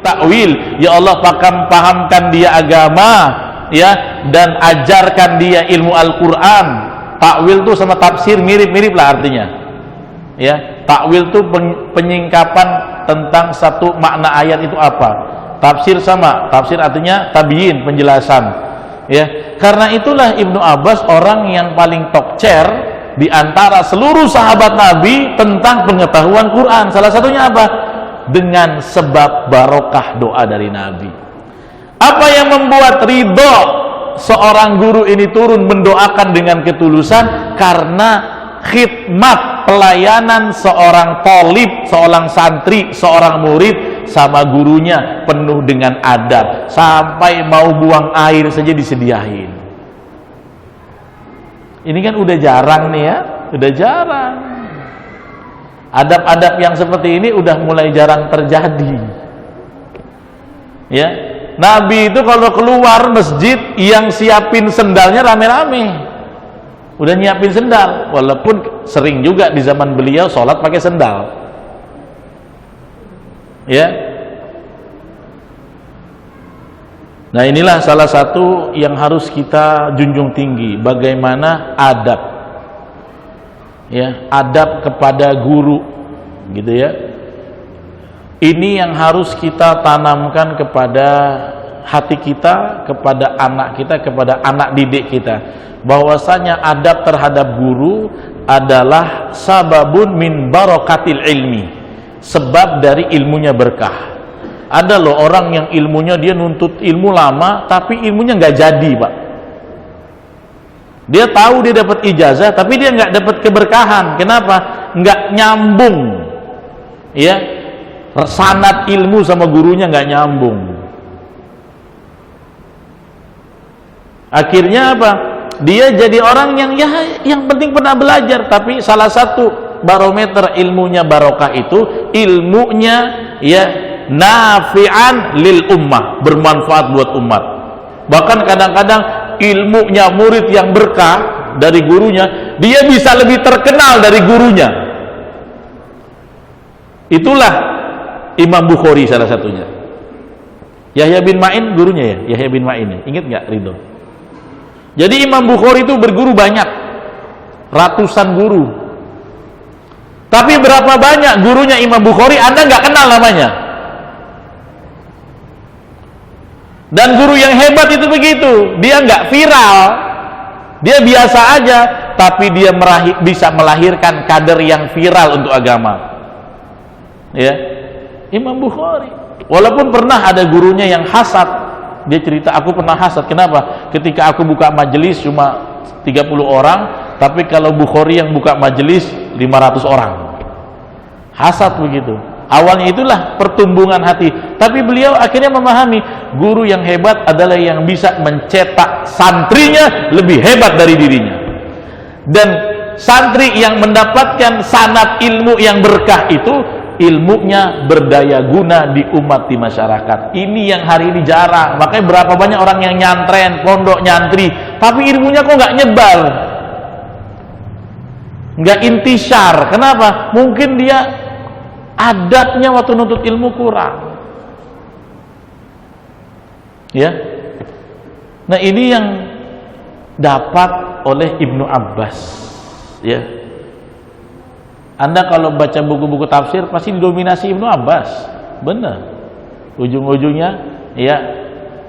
ta'wil, ya Allah pahamkan dia agama, ya, dan ajarkan dia ilmu Al-Quran. Ta'wil tuh sama tafsir mirip-mirip lah artinya, ya. Ta'wil tuh penyingkapan tentang satu makna ayat itu apa. Tafsir sama, tafsir artinya tabyin, penjelasan, ya. Karena itulah Ibnu Abbas orang yang paling tokcer di antara seluruh sahabat Nabi tentang pengetahuan Quran. Salah satunya apa? Dengan sebab barokah doa dari Nabi. Apa yang membuat ridho seorang guru ini turun mendoakan dengan ketulusan? Karena khidmat, pelayanan seorang thalib, seorang santri, seorang murid sama gurunya penuh dengan adab, sampai mau buang air saja disediain. Ini kan udah jarang nih ya, udah jarang. Adab-adab yang seperti ini udah mulai jarang terjadi, ya. Nabi itu kalau keluar masjid yang siapin sendalnya rame-rame, udah nyiapin sendal. Walaupun sering juga di zaman beliau sholat pakai sendal, ya. Nah inilah salah satu yang harus kita junjung tinggi, bagaimana adab, ya, adab kepada guru, gitu ya. Ini yang harus kita tanamkan kepada hati kita, kepada anak kita, kepada anak didik kita, bahwasanya adab terhadap guru adalah sababun min barokatil ilmi, sebab dari ilmunya berkah. Ada loh orang yang ilmunya dia nuntut ilmu lama tapi ilmunya nggak jadi, Pak. Dia tahu dia dapat ijazah tapi dia nggak dapat keberkahan. Kenapa? Nggak nyambung, ya, sanad ilmu sama gurunya nggak nyambung. Akhirnya apa? Dia jadi orang yang ya yang penting pernah belajar, tapi salah satu barometer ilmunya barokah itu ilmunya ya nafi'an lil ummah, bermanfaat buat umat. Bahkan kadang-kadang ilmunya murid yang berkah dari gurunya, dia bisa lebih terkenal dari gurunya. Itulah Imam Bukhari salah satunya. Yahya bin Ma'in gurunya ya, Yahya bin Ma'in ya. Ingat nggak Ridho? Jadi Imam Bukhari itu berguru banyak, ratusan guru. Tapi berapa banyak gurunya Imam Bukhari Anda nggak kenal namanya? Dan guru yang hebat itu begitu, dia nggak viral, dia biasa aja, tapi dia bisa melahirkan kader yang viral untuk agama, ya. Imam Bukhari, walaupun pernah ada gurunya yang hasad, dia cerita, aku pernah hasad. Kenapa? Ketika aku buka majelis cuma 30 orang, tapi kalau Bukhari yang buka majelis 500 orang. Hasad begitu. Awalnya itulah pertumbuhan hati, tapi beliau akhirnya memahami guru yang hebat adalah yang bisa mencetak santrinya lebih hebat dari dirinya. Dan santri yang mendapatkan sanad ilmu yang berkah itu ilmunya berdaya guna di umat, di masyarakat. Ini yang hari ini jarang. Makanya berapa banyak orang yang nyantren, pondok, nyantri, tapi ilmunya kok nggak nyebar, nggak intisar. Kenapa? Mungkin dia adabnya waktu nuntut ilmu kurang, ya. Nah ini yang dapat oleh Ibnu Abbas, ya. Anda kalau baca buku-buku tafsir pasti didominasi Ibnu Abbas, benar. Ujung-ujungnya, ya,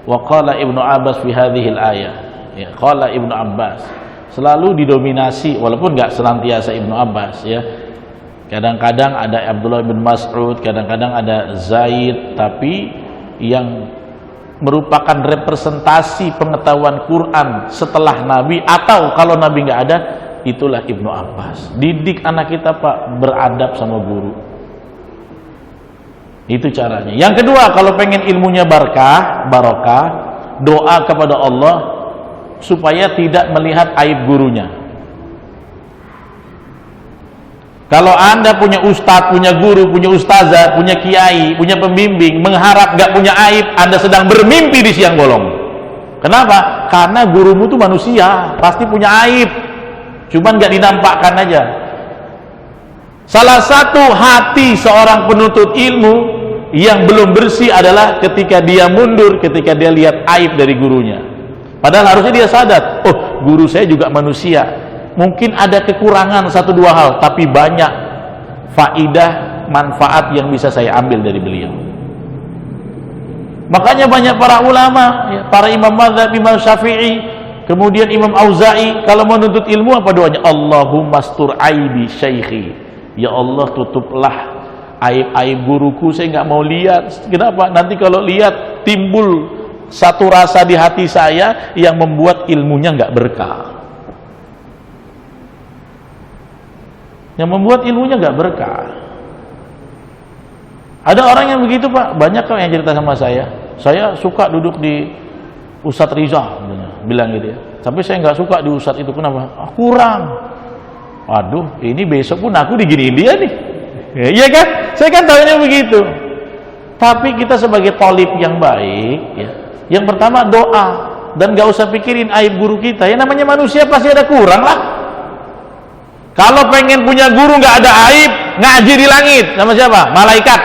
wa qala Ibnu Abbas fi hadhil ayah, ya, qala Ibnu Abbas, selalu didominasi, walaupun nggak senantiasa Ibnu Abbas, ya. Kadang-kadang ada Abdullah bin Mas'ud, kadang-kadang ada Zaid, tapi yang merupakan representasi pengetahuan Quran setelah Nabi, atau kalau Nabi nggak ada, itulah Ibnu Abbas. Didik anak kita, Pak, beradab sama guru. Itu caranya. Yang kedua, kalau pengen ilmunya barokah, doa kepada Allah supaya tidak melihat aib gurunya. Kalau Anda punya ustadz, punya guru, punya ustazah, punya kiai, punya pembimbing, mengharap gak punya aib, Anda sedang bermimpi di siang bolong. Kenapa? Karena gurumu itu manusia, pasti punya aib, cuman gak dinampakkan aja. Salah satu hati seorang penuntut ilmu yang belum bersih adalah ketika dia mundur, ketika dia lihat aib dari gurunya. Padahal harusnya dia sadar, oh guru saya juga manusia, mungkin ada kekurangan satu dua hal, tapi banyak faidah, manfaat yang bisa saya ambil dari beliau. Makanya banyak para ulama, para imam mazhab, Imam Syafi'i, kemudian Imam Auza'i, kalau menuntut ilmu apa doanya? Allahumma astur aibi syaikhi, ya Allah tutuplah aib-aib guruku, saya nggak mau lihat. Kenapa? Nanti kalau lihat timbul satu rasa di hati saya yang membuat ilmunya nggak berkah, yang membuat ilmunya nggak berkah. Ada orang yang begitu, Pak. Banyak kok yang cerita sama saya suka duduk di Ustadz Rizal, bilang gitu ya, tapi saya nggak suka di Ustadz itu. Kenapa? Kurang. Aduh, ini besok pun aku diginiin dia nih. Iya kan? Saya kan tahunya begitu. Tapi kita sebagai thalib yang baik, ya, yang pertama doa, dan gak usah pikirin aib guru kita. Ya namanya manusia pasti ada kurang lah. Kalau pengen punya guru gak ada aib, ngaji di langit sama siapa? Malaikat.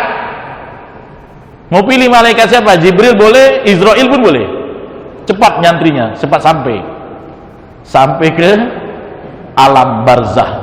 Mau pilih malaikat siapa? Jibril boleh, Israel pun boleh. Cepat nyantrinya, cepat sampai ke alam barzah.